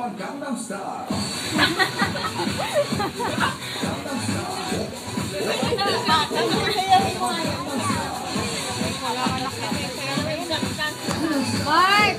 Oppa Gangnam Style. Mark!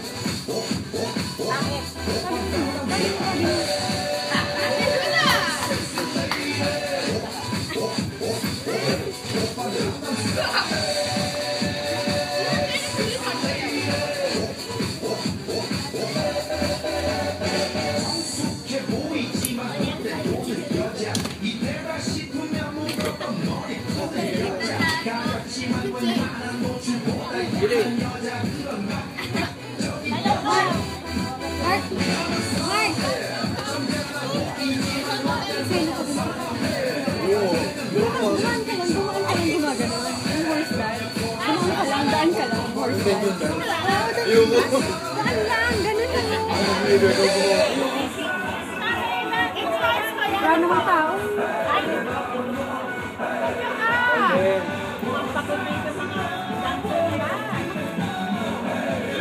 Wala namang tao.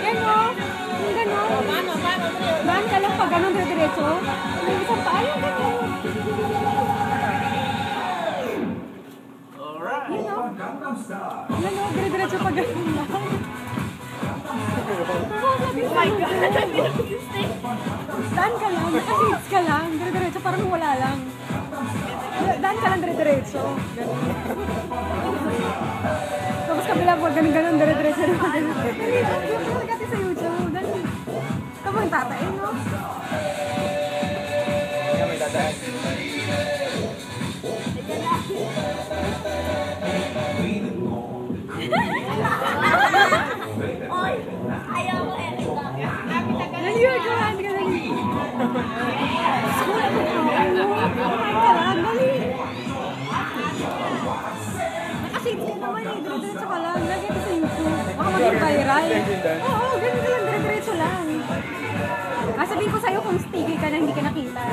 Yan o. Yung gano'n. Baan ka lang pag gano'n diretso? May isang paa yung gano'n. Yan o. Yan o. Diretso pag gano'n lang. Oh my God! Daan ka lang, naka-seats ka lang, dire-diretso, parang wala lang. Daan ka lang, dire-diretso. Tapos kabila po, ganun-ganun, dire-diretso. Nagkati sa YouTube, dali. Ito yung tatay, no? Kami dadaan. Oy! Ayaw mo, Erika. Naliyo, Johan, ka lang. School ako ko. Kumain ka lang, dali. Naka-seats ka naman eh, dire-diretso ka lang. Nagkati sa YouTube. Baka maging viral. Oo, ganun ka lang, dire-diretso lang. Sabihin ko sa'yo kung sticky ka na hindi ka nakita.